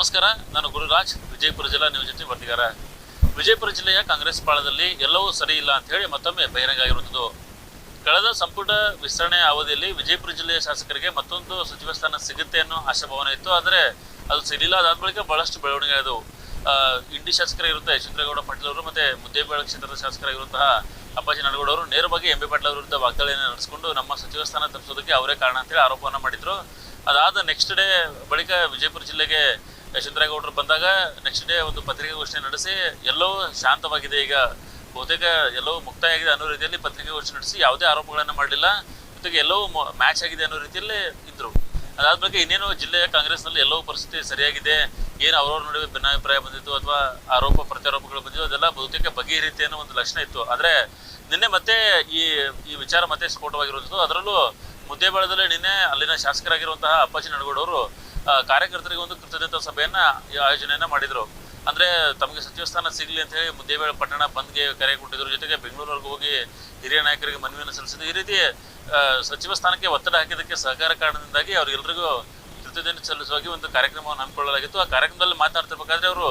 ನಮಸ್ಕಾರ, ನಾನು ಗುರುರಾಜ್, ವಿಜಯಪುರ ಜಿಲ್ಲಾ ನಿಯೋಜಿತ ವರದಿಗಾರ. ವಿಜಯಪುರ ಜಿಲ್ಲೆಯ ಕಾಂಗ್ರೆಸ್ ಪಾಳದಲ್ಲಿ ಎಲ್ಲವೂ ಸರಿ ಇಲ್ಲ ಅಂತ ಹೇಳಿ ಮತ್ತೊಮ್ಮೆ ಬಹಿರಂಗ ಆಗಿರುವುದು. ಕಳೆದ ಸಂಪುಟ ವಿಸ್ತರಣೆ ಅವಧಿಯಲ್ಲಿ ವಿಜಯಪುರ ಜಿಲ್ಲೆಯ ಶಾಸಕರಿಗೆ ಮತ್ತೊಂದು ಸಚಿವ ಸ್ಥಾನ ಸಿಗುತ್ತೆ ಅನ್ನೋ ಆಶಾಭಾವನೆ ಇತ್ತು. ಆದರೆ ಅದು ಸಿಗಲಿಲ್ಲ. ಅದಾದ ಬಳಿಕ ಬಹಳಷ್ಟು ಬೆಳವಣಿಗೆ ಆದವು. ಇಂಡಿ ಶಾಸಕರಾಗಿರುವಂತಹ ಯಶವಂತರೇಗೌಡ ಪಾಟೀಲ್ ಅವರು ಮತ್ತೆ ಮುದ್ದೇಬೇಳ ಕ್ಷೇತ್ರದ ಶಾಸಕರಾಗಿರುವಂತಹ ಅಪ್ಪಾಜಿ ನಡಗೌಡ ಅವರು ನೇರವಾಗಿ ಎಂ ಬಿ ಪಾಟೀಲ್ ಅವರ ವಿರುದ್ಧ ವಾಗ್ದಾಳಿಯನ್ನು ನಡೆಸಿಕೊಂಡು ನಮ್ಮ ಸಚಿವ ಸ್ಥಾನ ತಪ್ಪಿಸೋದಕ್ಕೆ ಅವರೇ ಕಾರಣ ಅಂತೇಳಿ ಆರೋಪವನ್ನು ಮಾಡಿದ್ರು. ಅದಾದ ನೆಕ್ಸ್ಟ್ ಡೇ ಬಳಿಕ ವಿಜಯಪುರ ಜಿಲ್ಲೆಗೆ ಯಶವಂತರೇಗೌಡರು ಬಂದಾಗ ನೆಕ್ಸ್ಟ್ ಡೇ ಒಂದು ಪತ್ರಿಕಾಗೋಷ್ಠಿ ನಡೆಸಿ ಎಲ್ಲವೂ ಶಾಂತವಾಗಿದೆ, ಈಗ ಬಹುತೇಕ ಎಲ್ಲವೂ ಮುಕ್ತಾಯ ಆಗಿದೆ ಅನ್ನೋ ರೀತಿಯಲ್ಲಿ ಪತ್ರಿಕಾಗೋಷ್ಠಿ ನಡೆಸಿ ಯಾವುದೇ ಆರೋಪಗಳನ್ನು ಮಾಡಲಿಲ್ಲ, ಜೊತೆಗೆ ಎಲ್ಲವೂ ಮ್ಯಾಚ್ ಆಗಿದೆ ಅನ್ನೋ ರೀತಿಯಲ್ಲೇ ಇದ್ರು. ಅದಾದ ಬಳಿಕ ಇನ್ನೇನು ಜಿಲ್ಲೆಯ ಕಾಂಗ್ರೆಸ್ನಲ್ಲಿ ಎಲ್ಲವೂ ಪರಿಸ್ಥಿತಿ ಸರಿಯಾಗಿದೆ, ಏನು ಅವ್ರವ್ರ ನಡುವೆ ಭಿನ್ನಾಭಿಪ್ರಾಯ ಬಂದಿತ್ತು ಅಥವಾ ಆರೋಪ ಪ್ರತ್ಯಾರೋಪಗಳು ಬಂದಿದ್ದು ಅದೆಲ್ಲ ಬಹುತೇಕ ಬಗೆಹರಿಯುತ್ತೆ ಅನ್ನೋ ಒಂದು ಲಕ್ಷಣ ಇತ್ತು. ಆದರೆ ನಿನ್ನೆ ಮತ್ತೆ ಈ ವಿಚಾರ ಮತ್ತೆ ಸ್ಫೋಟವಾಗಿರುವಂಥದ್ದು. ಅದರಲ್ಲೂ ಮುದ್ದೇಬೇಳದಲ್ಲಿ ನಿನ್ನೆ ಅಲ್ಲಿನ ಶಾಸಕರಾಗಿರುವಂತಹ ಅಪ್ಪಾಜಿ ನಡಗೌಡ ಅವರು ಕಾರ್ಯಕರ್ತರಿಗೆ ಒಂದು ಕೃತಜ್ಞತಾ ಸಭೆಯನ್ನ ಆಯೋಜನೆಯನ್ನ ಮಾಡಿದ್ರು. ಅಂದ್ರೆ ತಮಗೆ ಸಚಿವ ಸ್ಥಾನ ಸಿಗಲಿ ಅಂತ ಹೇಳಿ ಮುದ್ದೇಬೇಳ ಪಟ್ಟಣ ಬಂದ್ಗೆ ಕರೆ ಕೊಟ್ಟಿದ್ರು. ಜೊತೆಗೆ ಬೆಂಗಳೂರಿಗೆ ಹೋಗಿ ಹಿರಿಯ ನಾಯಕರಿಗೆ ಮನವಿಯನ್ನು ಸಲ್ಲಿಸಿದ್ರು. ಈ ರೀತಿ ಸಚಿವ ಸ್ಥಾನಕ್ಕೆ ಒತ್ತಡ ಹಾಕಿದ್ದಕ್ಕೆ ಸಹಕಾರ ಕಾರಣದಿಂದಾಗಿ ಅವ್ರಿಗೆಲ್ಲರಿಗೂ ಕೃತಜ್ಞತೆ ಸಲ್ಲಿಸುವಾಗಿ ಒಂದು ಕಾರ್ಯಕ್ರಮವನ್ನು ಹಮ್ಮಿಕೊಳ್ಳಲಾಗಿತ್ತು. ಆ ಕಾರ್ಯಕ್ರಮದಲ್ಲಿ ಮಾತನಾಡ್ತಿರ್ಬೇಕಾದ್ರೆ ಅವರು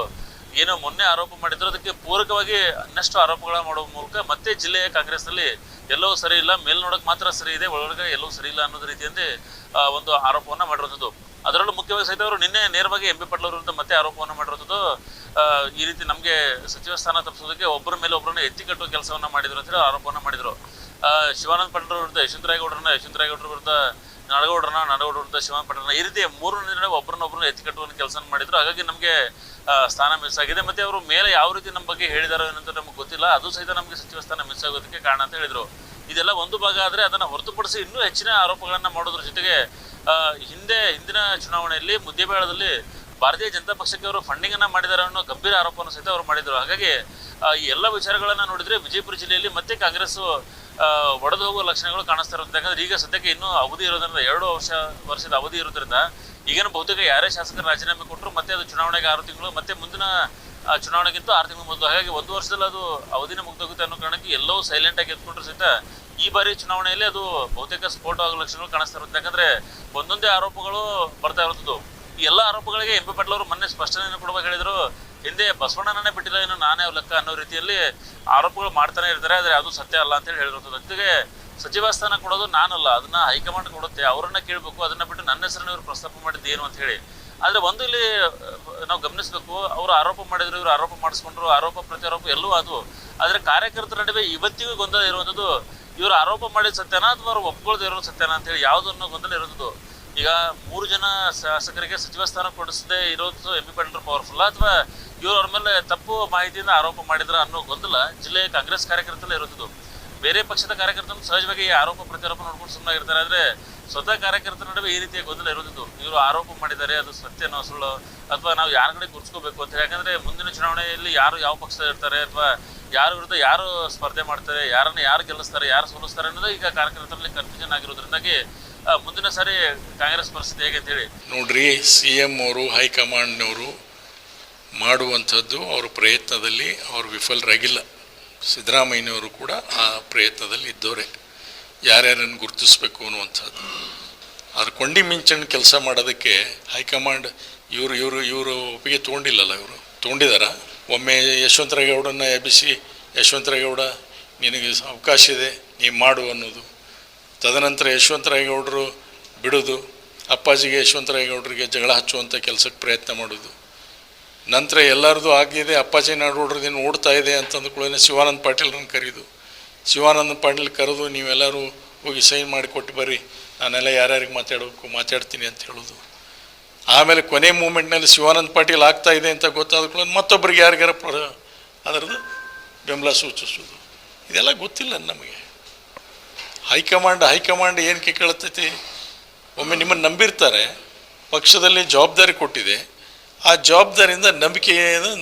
ಏನೋ ಮೊನ್ನೆ ಆರೋಪ ಮಾಡಿದ್ರು, ಅದಕ್ಕೆ ಪೂರಕವಾಗಿ ಇನ್ನಷ್ಟು ಆರೋಪಗಳ ಮಾಡುವ ಮೂಲಕ ಮತ್ತೆ ಜಿಲ್ಲೆಯ ಕಾಂಗ್ರೆಸ್ನಲ್ಲಿ ಎಲ್ಲವೂ ಸರಿ ಇಲ್ಲ, ಮೇಲ್ನೋಡಕ್ಕೆ ಮಾತ್ರ ಸರಿ ಇದೆ, ಒಳಗಡೆ ಎಲ್ಲವೂ ಸರಿ ಇಲ್ಲ ಅನ್ನೋದು ರೀತಿಯಲ್ಲಿ ಒಂದು ಆರೋಪವನ್ನು ಮಾಡಿರುವಂಥದ್ದು. ಅದರಲ್ಲೂ ಮುಖ್ಯವಾಗಿ ಸಹಿತ ಅವರು ನಿನ್ನೆ ನೇರವಾಗಿ ಎಂ ಬಿ ಪಾಟೀಲ್ ಅವರ ವಿರುದ್ಧ ಮತ್ತೆ ಆರೋಪವನ್ನು ಮಾಡಿರುವಂಥದ್ದು. ಈ ರೀತಿ ನಮಗೆ ಸಚಿವ ಸ್ಥಾನ ತಪ್ಪಿಸೋದಕ್ಕೆ ಒಬ್ಬರ ಮೇಲೆ ಒಬ್ಬರನ್ನ ಎತ್ತಿ ಕಟ್ಟುವ ಕೆಲಸವನ್ನ ಮಾಡಿದ್ರು ಅಂತ ಹೇಳಿ ಆರೋಪವನ್ನು ಮಾಡಿದ್ರು. ಶಿವಾನಂದ ಪಾಟೀಲ್ ವಿರುದ್ಧ ಯಶವಂತರೇಗೌಡರ ವಿರುದ್ಧ ನಡಗೌಡರ ವಿರುದ್ಧ ಶಿವಾನಂದ ಪಾಟೀಲ್, ಈ ರೀತಿ ಮೂರು ನಡುವೆ ಒಬ್ಬರನ್ನ ಎತ್ತಿ ಕಟ್ಟುವ ಕೆಲಸ ಮಾಡಿದ್ರು. ಹಾಗಾಗಿ ನಮಗೆ ಸ್ಥಾನ ಮಿಸ್ ಆಗಿದೆ. ಮತ್ತೆ ಅವರು ಮೇಲೆ ಯಾವ ರೀತಿ ನಮ್ಮ ಬಗ್ಗೆ ಹೇಳಿದಾರೋ ಏನಂತ ನಮ್ಗೆ ಗೊತ್ತಿಲ್ಲ, ಅದು ಸಹಿತ ನಮಗೆ ಸಚಿವ ಸ್ಥಾನ ಮಿಸ್ ಆಗೋದಕ್ಕೆ ಕಾರಣ ಅಂತ ಹೇಳಿದ್ರು. ಇದೆಲ್ಲ ಒಂದು ಭಾಗ. ಆದರೆ ಅದನ್ನು ಹೊರತುಪಡಿಸಿ ಇನ್ನೂ ಹೆಚ್ಚಿನ ಆರೋಪಗಳನ್ನ ಮಾಡೋದ್ರ ಜೊತೆಗೆ ಹಿಂದಿನ ಚುನಾವಣೆಯಲ್ಲಿ ಮುದ್ದೇಬೇಳದಲ್ಲಿ ಭಾರತೀಯ ಜನತಾ ಪಕ್ಷಕ್ಕೆ ಅವರು ಫಂಡಿಂಗ್ ಅನ್ನ ಮಾಡಿದ್ದಾರೆ ಅನ್ನೋ ಗಂಭೀರ ಆರೋಪವನ್ನು ಸಹಿತ ಅವರು ಮಾಡಿದ್ರು. ಹಾಗಾಗಿ ಈ ಎಲ್ಲ ವಿಚಾರಗಳನ್ನ ನೋಡಿದ್ರೆ ವಿಜಯಪುರ ಜಿಲ್ಲೆಯಲ್ಲಿ ಮತ್ತೆ ಕಾಂಗ್ರೆಸ್ ಒಡೆದು ಹೋಗುವ ಲಕ್ಷಣಗಳು ಕಾಣಿಸ್ತಾ ಇರುತ್ತೆ. ಯಾಕಂದ್ರೆ ಈಗ ಸದ್ಯಕ್ಕೆ ಇನ್ನೂ ಅವಧಿ ಇರೋದ್ರಿಂದ 2 ವರ್ಷದ ಅವಧಿ ಇರೋದ್ರಿಂದ ಈಗೇನು ಬಹುತೇಕ ಯಾರೇ ಶಾಸಕರು ರಾಜೀನಾಮೆ ಕೊಟ್ಟರು ಮತ್ತೆ ಅದು ಚುನಾವಣೆಗೆ 6 ತಿಂಗಳು, ಮತ್ತೆ ಮುಂದಿನ ಚುನಾವಣೆಗಿಂತ 6 ತಿಂಗಳು ಮೊದಲು. ಹಾಗಾಗಿ 1 ವರ್ಷದಲ್ಲಿ ಅದು ಅವಧಿನ ಮುಗ್ದೋಗುತ್ತೆ ಅನ್ನೋ ಕಾರಣಕ್ಕೆ ಎಲ್ಲವೂ ಸೈಲೆಂಟ್ ಆಗಿ ಎತ್ಕೊಂಡ್ರು ಸಹಿತ ಈ ಬಾರಿ ಚುನಾವಣೆಯಲ್ಲಿ ಅದು ಬಹುತೇಕ ಸ್ಫೋಟ ಆಗೋ ಲಕ್ಷಣಗಳು ಕಾಣಿಸ್ತಾ ಇರುತ್ತೆ. ಯಾಕಂದ್ರೆ ಒಂದೊಂದೇ ಆರೋಪಗಳು ಬರ್ತಾ ಇರುವಂಥದ್ದು. ಈ ಎಲ್ಲ ಆರೋಪಗಳಿಗೆ ಎಂ ಬಿ ಪಾಟೀಲ್ ಅವರು ಮೊನ್ನೆ ಸ್ಪಷ್ಟನೆಯನ್ನು ಕೊಡುವಾಗ ಹೇಳಿದ್ರು, ಹಿಂದೆ ಬಸವಣ್ಣನೇ ಬಿಟ್ಟಿಲ್ಲ, ಇನ್ನು ನಾನೇ ಲೆಕ್ಕ ಅನ್ನೋ ರೀತಿಯಲ್ಲಿ ಆರೋಪಗಳು ಮಾಡ್ತಾನೆ ಇರ್ತಾರೆ. ಆದರೆ ಅದು ಸತ್ಯ ಅಲ್ಲ ಅಂತ ಹೇಳಿ ಹೇಳಿರುವಂಥದ್ದು. ಜೊತೆಗೆ ಸಚಿವ ಸ್ಥಾನ ಕೊಡೋದು ನಾನಲ್ಲ, ಅದನ್ನ ಹೈಕಮಾಂಡ್ ಕೊಡುತ್ತೆ, ಅವರನ್ನ ಕೇಳಬೇಕು, ಅದನ್ನ ಬಿಟ್ಟು ನನ್ನ ಹೆಸರನ್ನು ಇವರು ಪ್ರಸ್ತಾಪ ಮಾಡಿದ್ದು ಏನು ಅಂತ ಹೇಳಿ. ಆದರೆ ಒಂದು ಇಲ್ಲಿ ನಾವು ಗಮನಿಸಬೇಕು, ಅವರು ಆರೋಪ ಮಾಡಿದ್ರು, ಇವರು ಆರೋಪ ಮಾಡಿಸ್ಕೊಂಡ್ರು, ಆರೋಪ ಪ್ರತ್ಯಾರೋಪ ಎಲ್ಲವೂ ಅದು. ಆದರೆ ಕಾರ್ಯಕರ್ತರ ನಡುವೆ ಇವತ್ತಿಗೂ ಗೊಂದಲ ಇರುವಂಥದ್ದು, ಇವರು ಆರೋಪ ಮಾಡಿದ ಸತ್ಯನ ಅಥವಾ ಅವ್ರು ಒಪ್ಕೊಳ್ದೇ ಇರೋ ಸತ್ಯನ ಅಂತೇಳಿ ಯಾವುದನ್ನು ಗೊಂದಲ ಇರೋದು. ಈಗ 3 ಜನ ಶಾಸಕರಿಗೆ ಸಚಿವ ಸ್ಥಾನ ಕೊಡಿಸದೆ ಇರೋದು ಎಂ ಬಿ ಪಾಟೀಲ್ ಪವರ್ಫುಲ್, ಅಥವಾ ಇವರು ಅವ್ರ ಮೇಲೆ ತಪ್ಪು ಮಾಹಿತಿಯಿಂದ ಆರೋಪ ಮಾಡಿದ್ರ ಅನ್ನೋ ಗೊಂದಲ ಜಿಲ್ಲೆಯ ಕಾಂಗ್ರೆಸ್ ಕಾರ್ಯಕರ್ತರಲ್ಲೇ ಇರುತ್ತದೆ. ಬೇರೆ ಪಕ್ಷದ ಕಾರ್ಯಕರ್ತರು ಸಹಜವಾಗಿ ಈ ಆರೋಪ ಪ್ರತ್ಯಾರೋಪ ನೋಡ್ಕೊಂಡು ಸುಮ್ಮನೆ ಇರ್ತಾರೆ. ಆದರೆ ಸ್ವತಃ ಕಾರ್ಯಕರ್ತರ ನಡುವೆ ಈ ರೀತಿಯ ಗೊಂದಲ ಇರೋದು. ಇವರು ಆರೋಪ ಮಾಡಿದ್ದಾರೆ, ಅದು ಸತ್ಯನೋ ಸುಳ್ಳು, ಅಥವಾ ನಾವು ಯಾರ ಕಡೆ ಕೂರಿಸ್ಕೋಬೇಕು ಅಂತ ಹೇಳಿ. ಯಾಕಂದ್ರೆ ಮುಂದಿನ ಚುನಾವಣೆಯಲ್ಲಿ ಯಾರು ಯಾವ ಪಕ್ಷದ ಇರ್ತಾರೆ, ಅಥವಾ ಯಾರ ವಿರುದ್ಧ ಯಾರು ಸ್ಪರ್ಧೆ ಮಾಡ್ತಾರೆ, ಯಾರು ಗೆಲ್ಲಿಸ್ತಾರೆ, ಯಾರು ಸೋಲಿಸ್ತಾರೆ ಅನ್ನೋದು ಈಗ ಕಾರ್ಯಕರ್ತರಲ್ಲಿ ಕನ್ಫ್ಯೂಷನ್ ಆಗಿರೋದ್ರಿಂದಾಗಿ ಮುಂದಿನ ಸಾರಿ ಕಾಂಗ್ರೆಸ್ ಪರಿಸ್ಥಿತಿ ಹೇಗೆ ಅಂತ ಹೇಳಿ ನೋಡ್ರಿ. CM ಅವರು ಹೈಕಮಾಂಡ್ನವರು ಮಾಡುವಂಥದ್ದು ಅವ್ರ ಪ್ರಯತ್ನದಲ್ಲಿ ಅವರು ವಿಫಲರಾಗಿಲ್ಲ. ಸಿದ್ದರಾಮಯ್ಯನವರು ಕೂಡ ಆ ಪ್ರಯತ್ನದಲ್ಲಿ ಇದ್ದವರೇ, ಯಾರ್ಯಾರನ್ನು ಗುರುತಿಸ್ಬೇಕು ಅನ್ನುವಂಥದ್ದು. ಅದ್ರ ಕೊಂಡಿ ಮಿಂಚಣ್ಣ ಕೆಲಸ ಮಾಡೋದಕ್ಕೆ ಹೈಕಮಾಂಡ್ ಇವರು ಒಪ್ಪಿಗೆ ತೊಗೊಂಡಿಲ್ಲಲ್ಲ. ಇವರು ತೊಗೊಂಡಿದಾರ. ಒಮ್ಮೆ ಯಶವಂತರೇಗೌಡನ್ನ ಎಬ್ಬಿಸಿ, ಯಶವಂತರೇಗೌಡ ನಿನಗೆ ಅವಕಾಶ ಇದೆ, ನೀವು ಮಾಡು ಅನ್ನೋದು. ತದನಂತರ ಯಶವಂತರೇಗೌಡರು ಬಿಡೋದು, ಅಪ್ಪಾಜಿಗೆ ಯಶವಂತರೇಗೌಡರಿಗೆ ಜಗಳ ಹಚ್ಚುವಂಥ ಕೆಲಸಕ್ಕೆ ಪ್ರಯತ್ನ ಮಾಡೋದು. ನಂತರ ಎಲ್ಲರದು ಆಗಿದೆ, ಅಪ್ಪಾಜಿ ನಡಗೌಡರದೇನು ಓಡ್ತಾ ಇದೆ ಅಂತಂದ್ಕೊಳ್ಳೆ ಶಿವಾನಂದ ಪಾಟೀಲ್ರನ್ನು ಕರೆದು, ಶಿವಾನಂದ ಪಾಟೀಲ್ ಕರೆದು ನೀವೆಲ್ಲರೂ ಹೋಗಿ ಸೈನ್ ಮಾಡಿ ಕೊಟ್ಟು ಬರ್ರಿ, ನಾನೆಲ್ಲ ಯಾರ್ಯಾರಿಗೆ ಮಾತಾಡ್ತೀನಿ ಅಂತ ಹೇಳೋದು. ಆಮೇಲೆ ಕೊನೆ ಮೂಮೆಂಟ್ನಲ್ಲಿ ಶಿವಾನಂದ ಪಾಟೀಲ್ ಆಗ್ತಾ ಇದೆ ಅಂತ ಗೊತ್ತಾದ ಮತ್ತೊಬ್ಬರಿಗೆ ಯಾರಿಗಾರ ಅದರದ್ದು ಬೆಂಬಲ ಸೂಚಿಸೋದು. ಇದೆಲ್ಲ ಗೊತ್ತಿಲ್ಲ ನಮಗೆ. ಹೈಕಮಾಂಡ್ ಏನಕ್ಕೆ ಕೇಳುತ್ತೈತಿ? ಒಮ್ಮೆ ನಿಮ್ಮನ್ನು ಪಕ್ಷದಲ್ಲಿ ಜವಾಬ್ದಾರಿ ಕೊಟ್ಟಿದೆ, ಆ ಜವಾಬ್ದಾರಿಯಿಂದ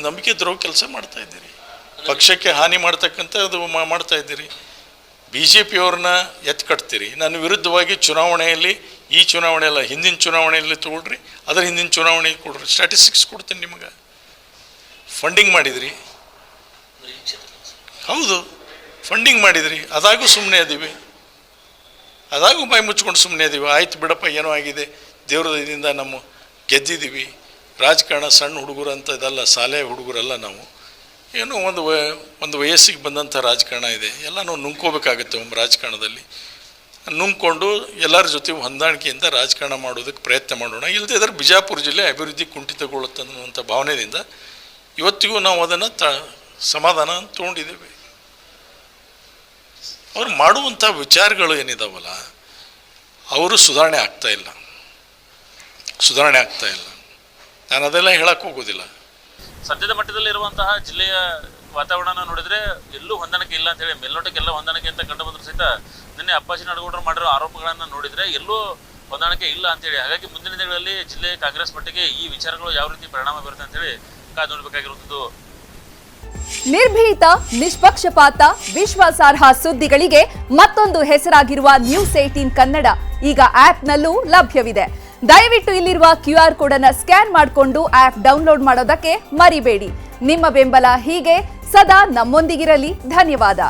ನಂಬಿಕೆ ದ್ರೋಹ ಕೆಲಸ ಮಾಡ್ತಾ ಇದ್ದೀರಿ, ಪಕ್ಷಕ್ಕೆ ಹಾನಿ ಮಾಡ್ತಕ್ಕಂಥದ್ದು ಮಾಡ್ತಾ ಇದ್ದೀರಿ. BJP ಅವ್ರನ್ನ ಕಟ್ತೀರಿ. ನನ್ನ ವಿರುದ್ಧವಾಗಿ ಚುನಾವಣೆಯಲ್ಲಿ, ಈ ಚುನಾವಣೆ ಅಲ್ಲ ಹಿಂದಿನ ಚುನಾವಣೆಯಲ್ಲಿ ತೊಗೊಳ್ರಿ, ಅದರ ಹಿಂದಿನ ಚುನಾವಣೆಗೆ ಕೊಡ್ರಿ, ಸ್ಟ್ಯಾಟಿಸ್ಟಿಕ್ಸ್ ಕೊಡ್ತೀನಿ ನಿಮಗೆ. ಫಂಡಿಂಗ್ ಮಾಡಿದ್ರಿ, ಹೌದು ಫಂಡಿಂಗ್ ಮಾಡಿದ್ರಿ, ಅದಾಗೂ ಸುಮ್ಮನೆ ಅದೀವಿ, ಅದಾಗೂ ಬಾಯಿ ಮುಚ್ಕೊಂಡು ಸುಮ್ಮನೆ ಇದೀವಿ. ಆಯ್ತು ಬಿಡಪ್ಪ, ಏನೋ ಆಗಿದೆ, ದೇವ್ರ ಇದರಿಂದ ನಮ್ಮ ಗೆದ್ದಿದ್ದೀವಿ, ರಾಜಕಾರಣ ಸಣ್ಣ ಹುಡುಗರು ಅಂತ ಇದಲ್ಲ, ಶಾಲೆ ಹುಡುಗರಲ್ಲ ನಾವು. ಏನೋ ಒಂದು ವಯಸ್ಸಿಗೆ ಬಂದಂಥ ರಾಜಕಾರಣ ಇದೆ. ಎಲ್ಲ ನಾವು ನುಂಗ್ಕೋಬೇಕಾಗುತ್ತೆ ಒಮ್ಮೆ ರಾಜಕಾರಣದಲ್ಲಿ. ನುಂಗ್ಕೊಂಡು ಎಲ್ಲರ ಜೊತೆ ಹೊಂದಾಣಿಕೆಯಿಂದ ರಾಜಕಾರಣ ಮಾಡೋದಕ್ಕೆ ಪ್ರಯತ್ನ ಮಾಡೋಣ. ಇಲ್ಲದೇ ಇದ್ರೆ ಬಿಜಾಪುರ ಜಿಲ್ಲೆ ಅಭಿವೃದ್ಧಿ ಕುಂಠಿತಗೊಳ್ಳುತ್ತೆ ಅನ್ನುವಂಥ ಭಾವನೆಯಿಂದ ಇವತ್ತಿಗೂ ನಾವು ಅದನ್ನು ಸಮಾಧಾನ ತೊಗೊಂಡಿದ್ದೇವೆ. ಅವ್ರು ಮಾಡುವಂಥ ವಿಚಾರಗಳು ಏನಿದಾವಲ್ಲ, ಅವರು ಸುಧಾರಣೆ ಆಗ್ತಾಯಿಲ್ಲ. ನಾನು ಅದೆಲ್ಲ ಹೇಳಕ್ಕೆ ಹೋಗೋದಿಲ್ಲ. ಸದ್ಯದ ಮಟ್ಟದಲ್ಲಿ ಇರುವಂತಹ ಜಿಲ್ಲೆಯ ವಾತಾವರಣ ನೋಡಿದ್ರೆ ಎಲ್ಲೂ ಹೊಂದಾಣಿಕೆ ಇಲ್ಲ ಅಂತ ಹೇಳಿ, ಮೇಲ್ನೋಟಕ್ಕೆಲ್ಲ ಹೊಂದಾಣಿಕೆ ಅಂತ ಕಂಡು ಬಂದರೂ ಸಹಿತ ನಿನ್ನೆ ಅಪ್ಪಾಜಿ ನಾಡಗೌಡರು ಮಾಡಿರೋ ಆರೋಪಗಳನ್ನು ನೋಡಿದ್ರೆ ಎಲ್ಲೂ ಹೊಂದಾಣಿಕೆ ಇಲ್ಲ ಅಂತೇಳಿ. ಹಾಗಾಗಿ ಮುಂದಿನ ದಿನಗಳಲ್ಲಿ ಜಿಲ್ಲೆ ಕಾಂಗ್ರೆಸ್ ಮಟ್ಟಿಗೆ ಈ ವಿಚಾರಗಳು ಯಾವ ರೀತಿ ಪರಿಣಾಮ ಬೀರುತ್ತೆ ಅಂತ ಹೇಳಿ ಕಾದು ನೋಡಬೇಕಾಗಿರುತ್ತದೆ. ನಿರ್ಭೀತ, ನಿಷ್ಪಕ್ಷಪಾತ, ವಿಶ್ವಾಸಾರ್ಹ ಸುದ್ದಿಗಳಿಗೆ ಮತ್ತೊಂದು ಹೆಸರಾಗಿರುವ ನ್ಯೂಸ್ 18 ಕನ್ನಡ ಈಗ ಆಪ್ನಲ್ಲೂ ಲಭ್ಯವಿದೆ. ದಯವಿಟ್ಟು ಇಲ್ಲಿರುವ QR ಕೋಡ್ ಅನ್ನು ಸ್ಕ್ಯಾನ್ ಮಾಡಿಕೊಂಡು ಆಪ್ ಡೌನ್ಲೋಡ್ ಮಾಡೋದಕ್ಕೆ ಮರಿಬೇಡಿ. ನಿಮ್ಮ ಬೆಂಬಲ ಹೀಗೆ ಸದಾ ನಮ್ಮೊಂದಿಗಿರಲಿ. ಧನ್ಯವಾದ.